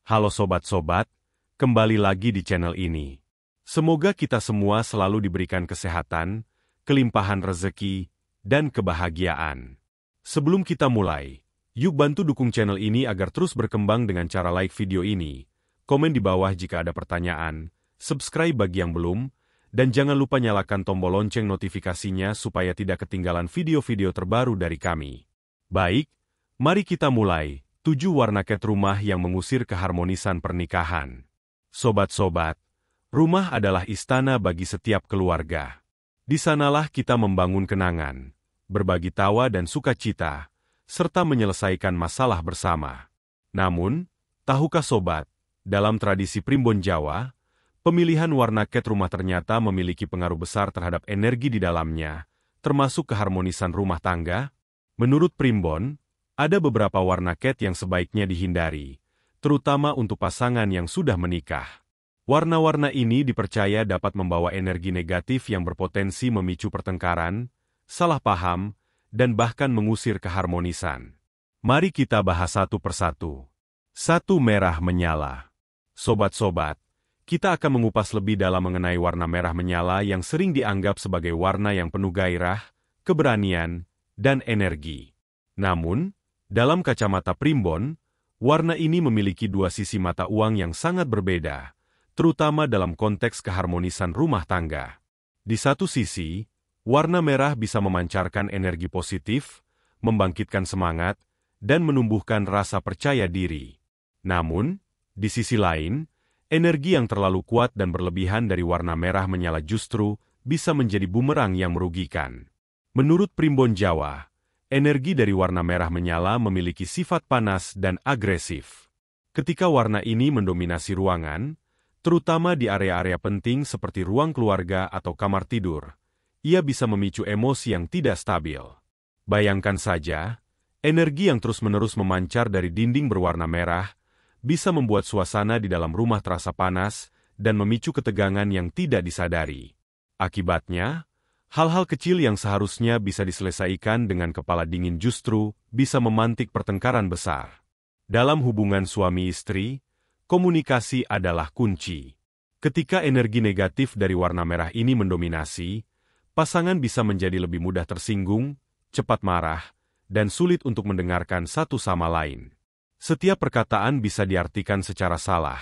Halo sobat-sobat, kembali lagi di channel ini. Semoga kita semua selalu diberikan kesehatan, kelimpahan rezeki, dan kebahagiaan. Sebelum kita mulai, yuk bantu dukung channel ini agar terus berkembang dengan cara like video ini, komen di bawah jika ada pertanyaan, subscribe bagi yang belum, dan jangan lupa nyalakan tombol lonceng notifikasinya supaya tidak ketinggalan video-video terbaru dari kami. Baik, mari kita mulai. 7 warna cat rumah yang mengusir keharmonisan pernikahan. Sobat-sobat, rumah adalah istana bagi setiap keluarga. Di sanalah kita membangun kenangan, berbagi tawa dan sukacita, serta menyelesaikan masalah bersama. Namun, tahukah sobat, dalam tradisi Primbon Jawa, pemilihan warna cat rumah ternyata memiliki pengaruh besar terhadap energi di dalamnya, termasuk keharmonisan rumah tangga? Menurut Primbon, ada beberapa warna cat yang sebaiknya dihindari, terutama untuk pasangan yang sudah menikah. Warna-warna ini dipercaya dapat membawa energi negatif yang berpotensi memicu pertengkaran, salah paham, dan bahkan mengusir keharmonisan. Mari kita bahas satu persatu. 1. Merah menyala. Sobat-sobat, kita akan mengupas lebih dalam mengenai warna merah menyala yang sering dianggap sebagai warna yang penuh gairah, keberanian, dan energi. Namun, dalam kacamata Primbon, warna ini memiliki dua sisi mata uang yang sangat berbeda, terutama dalam konteks keharmonisan rumah tangga. Di satu sisi, warna merah bisa memancarkan energi positif, membangkitkan semangat, dan menumbuhkan rasa percaya diri. Namun, di sisi lain, energi yang terlalu kuat dan berlebihan dari warna merah menyala justru bisa menjadi bumerang yang merugikan. Menurut Primbon Jawa, energi dari warna merah menyala memiliki sifat panas dan agresif. Ketika warna ini mendominasi ruangan, terutama di area-area penting seperti ruang keluarga atau kamar tidur, ia bisa memicu emosi yang tidak stabil. Bayangkan saja, energi yang terus-menerus memancar dari dinding berwarna merah bisa membuat suasana di dalam rumah terasa panas dan memicu ketegangan yang tidak disadari. Akibatnya, hal-hal kecil yang seharusnya bisa diselesaikan dengan kepala dingin justru bisa memantik pertengkaran besar. Dalam hubungan suami istri, komunikasi adalah kunci. Ketika energi negatif dari warna merah ini mendominasi, pasangan bisa menjadi lebih mudah tersinggung, cepat marah, dan sulit untuk mendengarkan satu sama lain. Setiap perkataan bisa diartikan secara salah,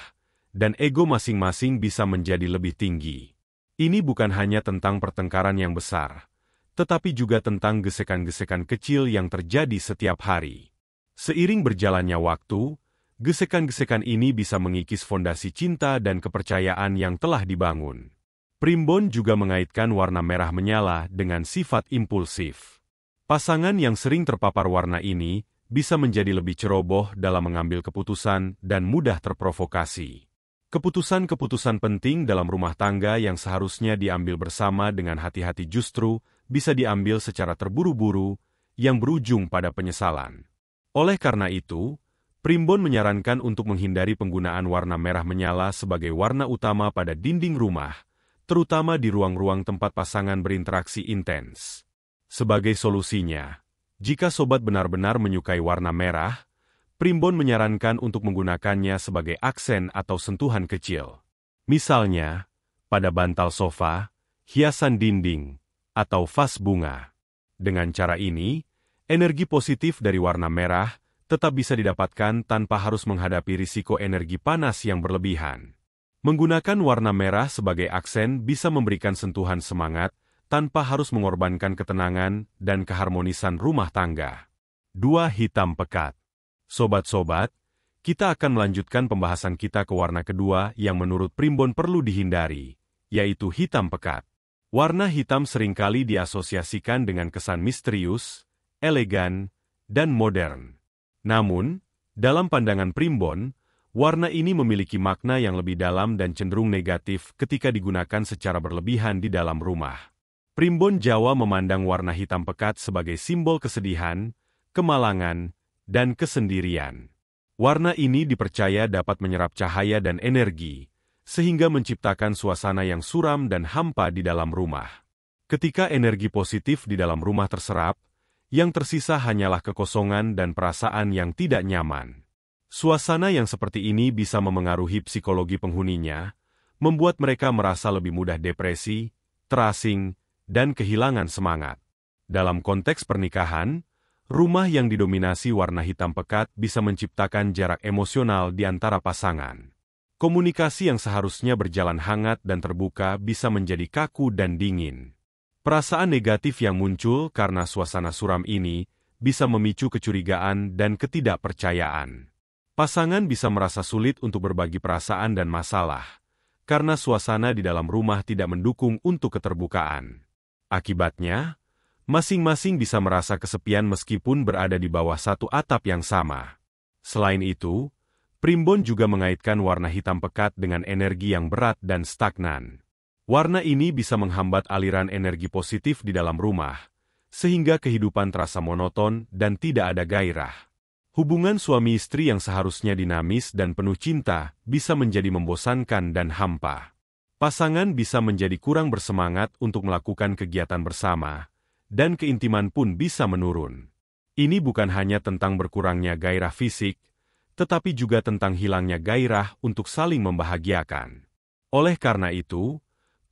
dan ego masing-masing bisa menjadi lebih tinggi. Ini bukan hanya tentang pertengkaran yang besar, tetapi juga tentang gesekan-gesekan kecil yang terjadi setiap hari. Seiring berjalannya waktu, gesekan-gesekan ini bisa mengikis fondasi cinta dan kepercayaan yang telah dibangun. Primbon juga mengaitkan warna merah menyala dengan sifat impulsif. Pasangan yang sering terpapar warna ini bisa menjadi lebih ceroboh dalam mengambil keputusan dan mudah terprovokasi. Keputusan-keputusan penting dalam rumah tangga yang seharusnya diambil bersama dengan hati-hati justru bisa diambil secara terburu-buru yang berujung pada penyesalan. Oleh karena itu, Primbon menyarankan untuk menghindari penggunaan warna merah menyala sebagai warna utama pada dinding rumah, terutama di ruang-ruang tempat pasangan berinteraksi intens. Sebagai solusinya, jika sobat benar-benar menyukai warna merah, Primbon menyarankan untuk menggunakannya sebagai aksen atau sentuhan kecil. Misalnya, pada bantal sofa, hiasan dinding, atau vas bunga. Dengan cara ini, energi positif dari warna merah tetap bisa didapatkan tanpa harus menghadapi risiko energi panas yang berlebihan. Menggunakan warna merah sebagai aksen bisa memberikan sentuhan semangat tanpa harus mengorbankan ketenangan dan keharmonisan rumah tangga. 2. Hitam pekat. Sobat-sobat, kita akan melanjutkan pembahasan kita ke warna kedua yang menurut Primbon perlu dihindari, yaitu hitam pekat. Warna hitam seringkali diasosiasikan dengan kesan misterius, elegan, dan modern. Namun, dalam pandangan Primbon, warna ini memiliki makna yang lebih dalam dan cenderung negatif ketika digunakan secara berlebihan di dalam rumah. Primbon Jawa memandang warna hitam pekat sebagai simbol kesedihan, kemalangan, dan kesendirian. Warna ini dipercaya dapat menyerap cahaya dan energi, sehingga menciptakan suasana yang suram dan hampa di dalam rumah. Ketika energi positif di dalam rumah terserap, yang tersisa hanyalah kekosongan dan perasaan yang tidak nyaman. Suasana yang seperti ini bisa memengaruhi psikologi penghuninya, membuat mereka merasa lebih mudah depresi, terasing, dan kehilangan semangat. Dalam konteks pernikahan, rumah yang didominasi warna hitam pekat bisa menciptakan jarak emosional di antara pasangan. Komunikasi yang seharusnya berjalan hangat dan terbuka bisa menjadi kaku dan dingin. Perasaan negatif yang muncul karena suasana suram ini bisa memicu kecurigaan dan ketidakpercayaan. Pasangan bisa merasa sulit untuk berbagi perasaan dan masalah, karena suasana di dalam rumah tidak mendukung untuk keterbukaan. Akibatnya, masing-masing bisa merasa kesepian meskipun berada di bawah satu atap yang sama. Selain itu, primbon juga mengaitkan warna hitam pekat dengan energi yang berat dan stagnan. Warna ini bisa menghambat aliran energi positif di dalam rumah, sehingga kehidupan terasa monoton dan tidak ada gairah. Hubungan suami istri yang seharusnya dinamis dan penuh cinta bisa menjadi membosankan dan hampa. Pasangan bisa menjadi kurang bersemangat untuk melakukan kegiatan bersama, dan keintiman pun bisa menurun. Ini bukan hanya tentang berkurangnya gairah fisik, tetapi juga tentang hilangnya gairah untuk saling membahagiakan. Oleh karena itu,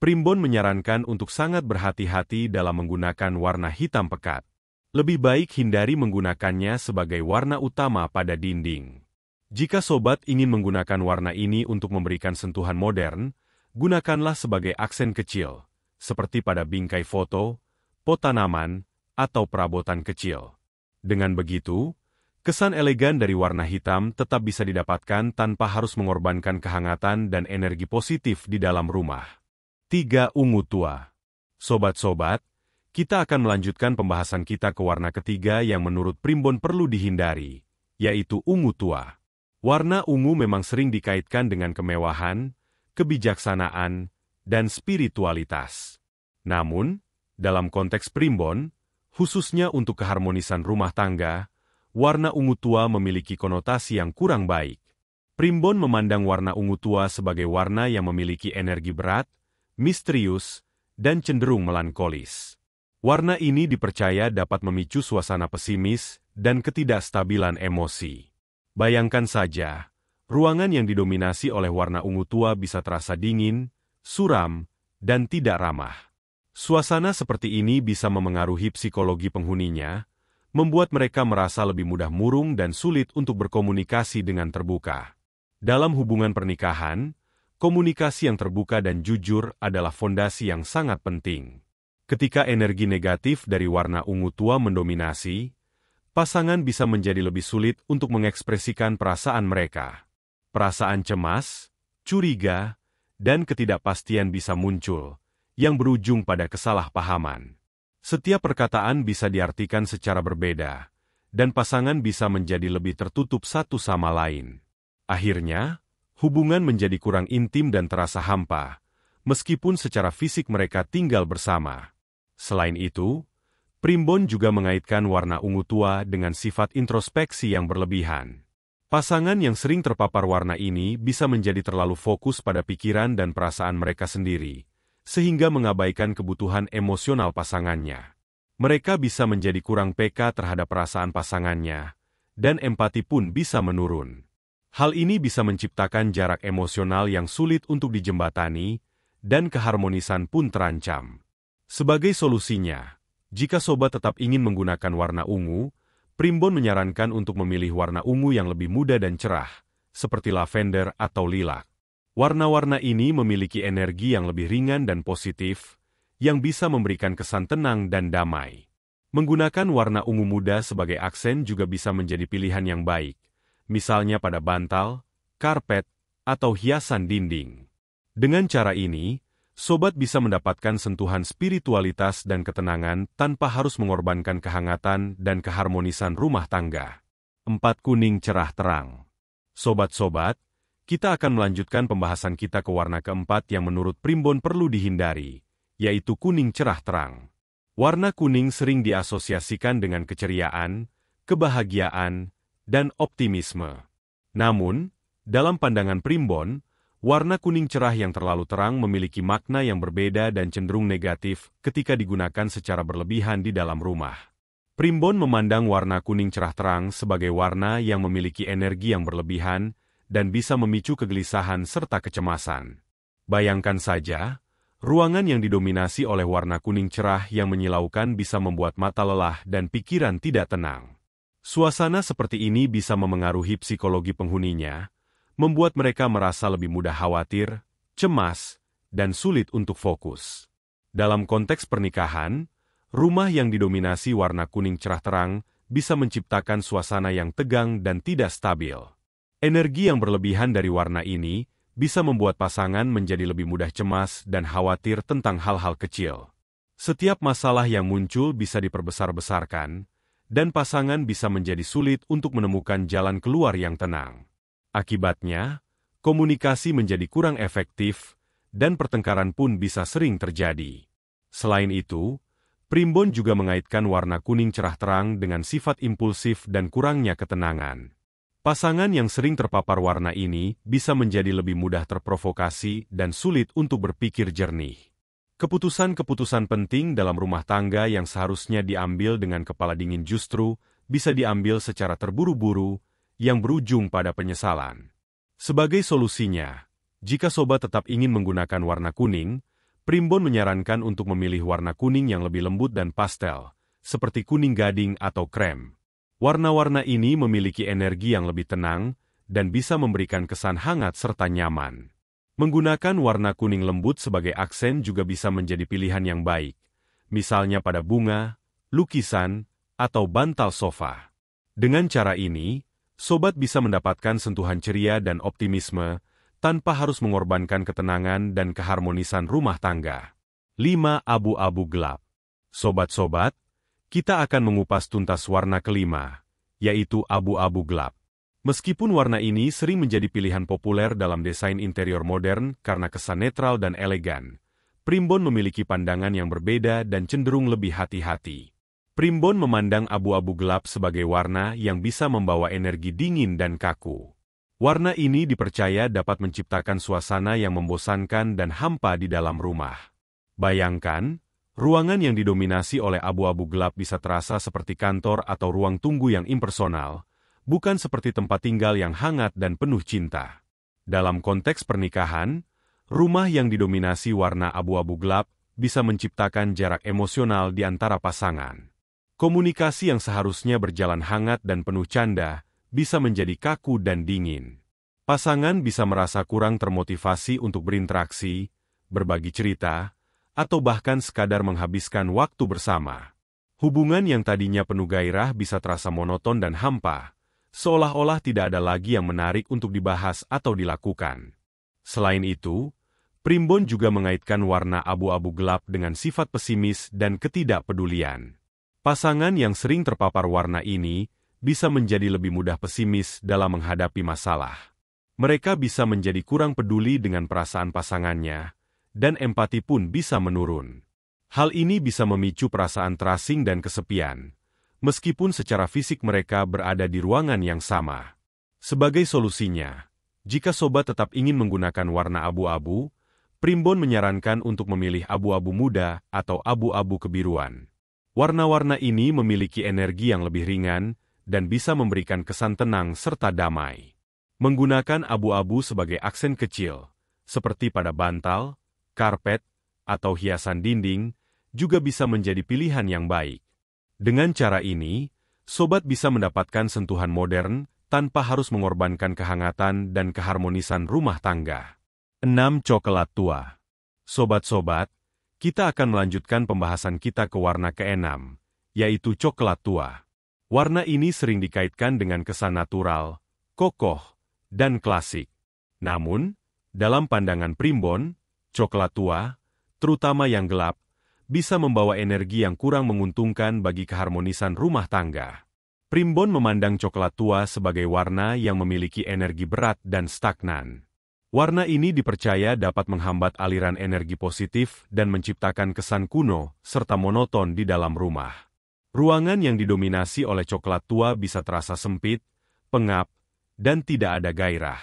primbon menyarankan untuk sangat berhati-hati dalam menggunakan warna hitam pekat. Lebih baik hindari menggunakannya sebagai warna utama pada dinding. Jika sobat ingin menggunakan warna ini untuk memberikan sentuhan modern, gunakanlah sebagai aksen kecil, seperti pada bingkai foto, pot tanaman, atau perabotan kecil. Dengan begitu, kesan elegan dari warna hitam tetap bisa didapatkan tanpa harus mengorbankan kehangatan dan energi positif di dalam rumah. 3. Ungu tua. Sobat-sobat, kita akan melanjutkan pembahasan kita ke warna ketiga yang menurut primbon perlu dihindari, yaitu ungu tua. Warna ungu memang sering dikaitkan dengan kemewahan, kebijaksanaan, dan spiritualitas. Namun, dalam konteks primbon, khususnya untuk keharmonisan rumah tangga, warna ungu tua memiliki konotasi yang kurang baik. Primbon memandang warna ungu tua sebagai warna yang memiliki energi berat, misterius, dan cenderung melankolis. Warna ini dipercaya dapat memicu suasana pesimis dan ketidakstabilan emosi. Bayangkan saja, ruangan yang didominasi oleh warna ungu tua bisa terasa dingin, suram, dan tidak ramah. Suasana seperti ini bisa memengaruhi psikologi penghuninya, membuat mereka merasa lebih mudah murung dan sulit untuk berkomunikasi dengan terbuka. Dalam hubungan pernikahan, komunikasi yang terbuka dan jujur adalah fondasi yang sangat penting. Ketika energi negatif dari warna ungu tua mendominasi, pasangan bisa menjadi lebih sulit untuk mengekspresikan perasaan mereka. Perasaan cemas, curiga, dan ketidakpastian bisa muncul, yang berujung pada kesalahpahaman. Setiap perkataan bisa diartikan secara berbeda, dan pasangan bisa menjadi lebih tertutup satu sama lain. Akhirnya, hubungan menjadi kurang intim dan terasa hampa, meskipun secara fisik mereka tinggal bersama. Selain itu, primbon juga mengaitkan warna ungu tua dengan sifat introspeksi yang berlebihan. Pasangan yang sering terpapar warna ini bisa menjadi terlalu fokus pada pikiran dan perasaan mereka sendiri, sehingga mengabaikan kebutuhan emosional pasangannya. Mereka bisa menjadi kurang peka terhadap perasaan pasangannya, dan empati pun bisa menurun. Hal ini bisa menciptakan jarak emosional yang sulit untuk dijembatani, dan keharmonisan pun terancam. Sebagai solusinya, jika sobat tetap ingin menggunakan warna ungu, primbon menyarankan untuk memilih warna ungu yang lebih muda dan cerah, seperti lavender atau lilac. Warna-warna ini memiliki energi yang lebih ringan dan positif, yang bisa memberikan kesan tenang dan damai. Menggunakan warna ungu muda sebagai aksen juga bisa menjadi pilihan yang baik, misalnya pada bantal, karpet, atau hiasan dinding. Dengan cara ini, sobat bisa mendapatkan sentuhan spiritualitas dan ketenangan tanpa harus mengorbankan kehangatan dan keharmonisan rumah tangga. 4. Kuning cerah terang. Sobat-sobat, kita akan melanjutkan pembahasan kita ke warna keempat yang menurut primbon perlu dihindari, yaitu kuning cerah terang. Warna kuning sering diasosiasikan dengan keceriaan, kebahagiaan, dan optimisme. Namun, dalam pandangan primbon, warna kuning cerah yang terlalu terang memiliki makna yang berbeda dan cenderung negatif ketika digunakan secara berlebihan di dalam rumah. Primbon memandang warna kuning cerah terang sebagai warna yang memiliki energi yang berlebihan dan bisa memicu kegelisahan serta kecemasan. Bayangkan saja, ruangan yang didominasi oleh warna kuning cerah yang menyilaukan bisa membuat mata lelah dan pikiran tidak tenang. Suasana seperti ini bisa memengaruhi psikologi penghuninya, membuat mereka merasa lebih mudah khawatir, cemas, dan sulit untuk fokus. Dalam konteks pernikahan, rumah yang didominasi warna kuning cerah terang bisa menciptakan suasana yang tegang dan tidak stabil. Energi yang berlebihan dari warna ini bisa membuat pasangan menjadi lebih mudah cemas dan khawatir tentang hal-hal kecil. Setiap masalah yang muncul bisa diperbesar-besarkan, dan pasangan bisa menjadi sulit untuk menemukan jalan keluar yang tenang. Akibatnya, komunikasi menjadi kurang efektif, dan pertengkaran pun bisa sering terjadi. Selain itu, Primbon juga mengaitkan warna kuning cerah terang dengan sifat impulsif dan kurangnya ketenangan. Pasangan yang sering terpapar warna ini bisa menjadi lebih mudah terprovokasi dan sulit untuk berpikir jernih. Keputusan-keputusan penting dalam rumah tangga yang seharusnya diambil dengan kepala dingin justru bisa diambil secara terburu-buru yang berujung pada penyesalan. Sebagai solusinya, jika sobat tetap ingin menggunakan warna kuning, Primbon menyarankan untuk memilih warna kuning yang lebih lembut dan pastel, seperti kuning gading atau krem. Warna-warna ini memiliki energi yang lebih tenang dan bisa memberikan kesan hangat serta nyaman. Menggunakan warna kuning lembut sebagai aksen juga bisa menjadi pilihan yang baik, misalnya pada bunga, lukisan, atau bantal sofa. Dengan cara ini, sobat bisa mendapatkan sentuhan ceria dan optimisme, tanpa harus mengorbankan ketenangan dan keharmonisan rumah tangga. 5. Abu-abu gelap. Sobat-sobat, kita akan mengupas tuntas warna kelima, yaitu abu-abu gelap. Meskipun warna ini sering menjadi pilihan populer dalam desain interior modern karena kesan netral dan elegan, Primbon memiliki pandangan yang berbeda dan cenderung lebih hati-hati. Primbon memandang abu-abu gelap sebagai warna yang bisa membawa energi dingin dan kaku. Warna ini dipercaya dapat menciptakan suasana yang membosankan dan hampa di dalam rumah. Bayangkan, ruangan yang didominasi oleh abu-abu gelap bisa terasa seperti kantor atau ruang tunggu yang impersonal, bukan seperti tempat tinggal yang hangat dan penuh cinta. Dalam konteks pernikahan, rumah yang didominasi warna abu-abu gelap bisa menciptakan jarak emosional di antara pasangan. Komunikasi yang seharusnya berjalan hangat dan penuh canda, bisa menjadi kaku dan dingin. Pasangan bisa merasa kurang termotivasi untuk berinteraksi, berbagi cerita, atau bahkan sekadar menghabiskan waktu bersama. Hubungan yang tadinya penuh gairah bisa terasa monoton dan hampa, seolah-olah tidak ada lagi yang menarik untuk dibahas atau dilakukan. Selain itu, Primbon juga mengaitkan warna abu-abu gelap dengan sifat pesimis dan ketidakpedulian. Pasangan yang sering terpapar warna ini bisa menjadi lebih mudah pesimis dalam menghadapi masalah. Mereka bisa menjadi kurang peduli dengan perasaan pasangannya, dan empati pun bisa menurun. Hal ini bisa memicu perasaan terasing dan kesepian, meskipun secara fisik mereka berada di ruangan yang sama. Sebagai solusinya, jika sobat tetap ingin menggunakan warna abu-abu, Primbon menyarankan untuk memilih abu-abu muda atau abu-abu kebiruan. Warna-warna ini memiliki energi yang lebih ringan, dan bisa memberikan kesan tenang serta damai. Menggunakan abu-abu sebagai aksen kecil, seperti pada bantal, karpet, atau hiasan dinding, juga bisa menjadi pilihan yang baik. Dengan cara ini, sobat bisa mendapatkan sentuhan modern tanpa harus mengorbankan kehangatan dan keharmonisan rumah tangga. 6. Coklat tua. Sobat-sobat, kita akan melanjutkan pembahasan kita ke warna ke-6, yaitu coklat tua. Warna ini sering dikaitkan dengan kesan natural, kokoh, dan klasik. Namun, dalam pandangan Primbon, coklat tua, terutama yang gelap, bisa membawa energi yang kurang menguntungkan bagi keharmonisan rumah tangga. Primbon memandang coklat tua sebagai warna yang memiliki energi berat dan stagnan. Warna ini dipercaya dapat menghambat aliran energi positif dan menciptakan kesan kuno serta monoton di dalam rumah. Ruangan yang didominasi oleh coklat tua bisa terasa sempit, pengap, dan tidak ada gairah.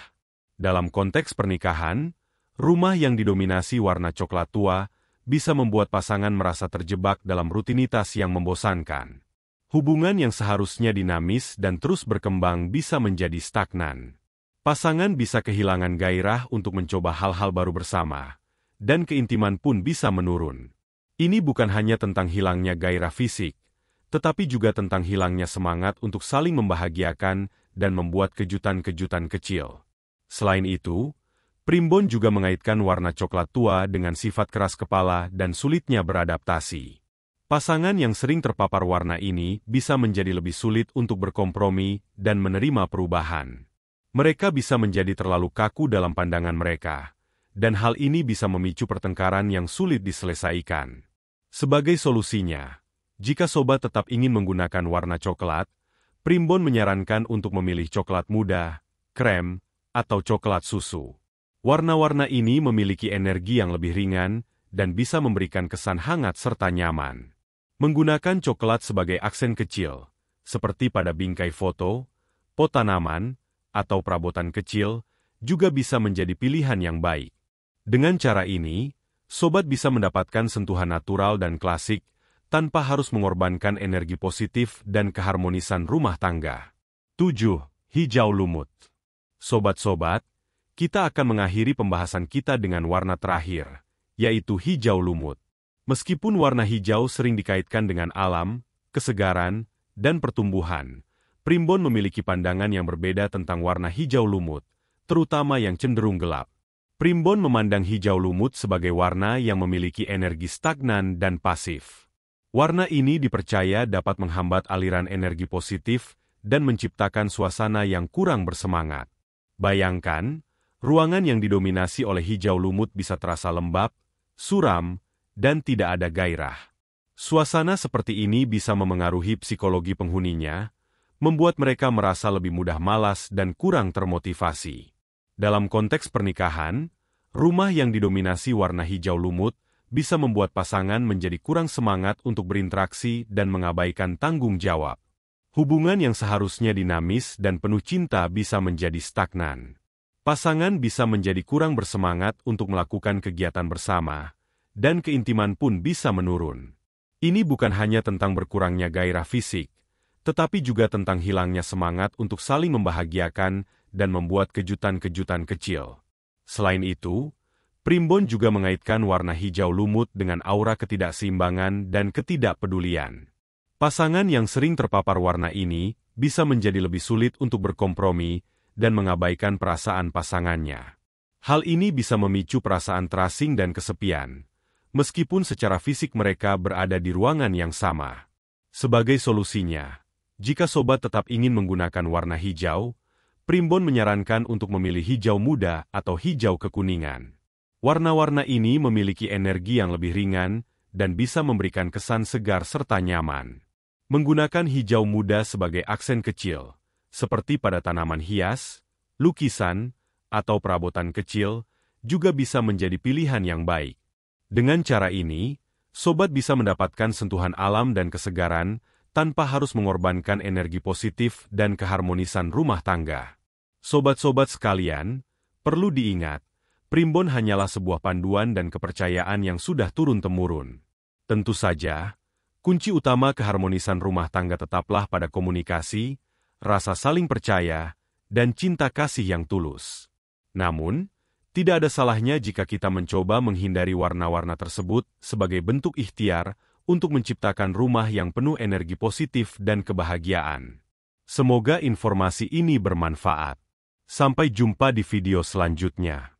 Dalam konteks pernikahan, rumah yang didominasi warna coklat tua bisa membuat pasangan merasa terjebak dalam rutinitas yang membosankan. Hubungan yang seharusnya dinamis dan terus berkembang bisa menjadi stagnan. Pasangan bisa kehilangan gairah untuk mencoba hal-hal baru bersama, dan keintiman pun bisa menurun. Ini bukan hanya tentang hilangnya gairah fisik, tetapi juga tentang hilangnya semangat untuk saling membahagiakan dan membuat kejutan-kejutan kecil. Selain itu, primbon juga mengaitkan warna coklat tua dengan sifat keras kepala dan sulitnya beradaptasi. Pasangan yang sering terpapar warna ini bisa menjadi lebih sulit untuk berkompromi dan menerima perubahan. Mereka bisa menjadi terlalu kaku dalam pandangan mereka, dan hal ini bisa memicu pertengkaran yang sulit diselesaikan. Sebagai solusinya, jika sobat tetap ingin menggunakan warna coklat, primbon menyarankan untuk memilih coklat muda, krem, atau coklat susu. Warna-warna ini memiliki energi yang lebih ringan dan bisa memberikan kesan hangat serta nyaman. Menggunakan coklat sebagai aksen kecil, seperti pada bingkai foto, pot tanaman, atau perabotan kecil, juga bisa menjadi pilihan yang baik. Dengan cara ini, sobat bisa mendapatkan sentuhan natural dan klasik tanpa harus mengorbankan energi positif dan keharmonisan rumah tangga. 7. Hijau lumut. Sobat-sobat, kita akan mengakhiri pembahasan kita dengan warna terakhir, yaitu hijau lumut. Meskipun warna hijau sering dikaitkan dengan alam, kesegaran, dan pertumbuhan, primbon memiliki pandangan yang berbeda tentang warna hijau lumut, terutama yang cenderung gelap. Primbon memandang hijau lumut sebagai warna yang memiliki energi stagnan dan pasif. Warna ini dipercaya dapat menghambat aliran energi positif dan menciptakan suasana yang kurang bersemangat. Bayangkan, ruangan yang didominasi oleh hijau lumut bisa terasa lembab, suram, dan tidak ada gairah. Suasana seperti ini bisa memengaruhi psikologi penghuninya, membuat mereka merasa lebih mudah malas dan kurang termotivasi. Dalam konteks pernikahan, rumah yang didominasi warna hijau lumut bisa membuat pasangan menjadi kurang semangat untuk berinteraksi dan mengabaikan tanggung jawab. Hubungan yang seharusnya dinamis dan penuh cinta bisa menjadi stagnan. Pasangan bisa menjadi kurang bersemangat untuk melakukan kegiatan bersama, dan keintiman pun bisa menurun. Ini bukan hanya tentang berkurangnya gairah fisik, tetapi juga tentang hilangnya semangat untuk saling membahagiakan dan membuat kejutan-kejutan kecil. Selain itu, primbon juga mengaitkan warna hijau lumut dengan aura ketidakseimbangan dan ketidakpedulian. Pasangan yang sering terpapar warna ini bisa menjadi lebih sulit untuk berkompromi dan mengabaikan perasaan pasangannya. Hal ini bisa memicu perasaan terasing dan kesepian, meskipun secara fisik mereka berada di ruangan yang sama. Sebagai solusinya, jika sobat tetap ingin menggunakan warna hijau, primbon menyarankan untuk memilih hijau muda atau hijau kekuningan. Warna-warna ini memiliki energi yang lebih ringan dan bisa memberikan kesan segar serta nyaman. Menggunakan hijau muda sebagai aksen kecil, seperti pada tanaman hias, lukisan, atau perabotan kecil, juga bisa menjadi pilihan yang baik. Dengan cara ini, sobat bisa mendapatkan sentuhan alam dan kesegaran tanpa harus mengorbankan energi positif dan keharmonisan rumah tangga. Sobat-sobat sekalian, perlu diingat, primbon hanyalah sebuah panduan dan kepercayaan yang sudah turun-temurun. Tentu saja, kunci utama keharmonisan rumah tangga tetaplah pada komunikasi, rasa saling percaya, dan cinta kasih yang tulus. Namun, tidak ada salahnya jika kita mencoba menghindari warna-warna tersebut sebagai bentuk ikhtiar untuk menciptakan rumah yang penuh energi positif dan kebahagiaan. Semoga informasi ini bermanfaat. Sampai jumpa di video selanjutnya.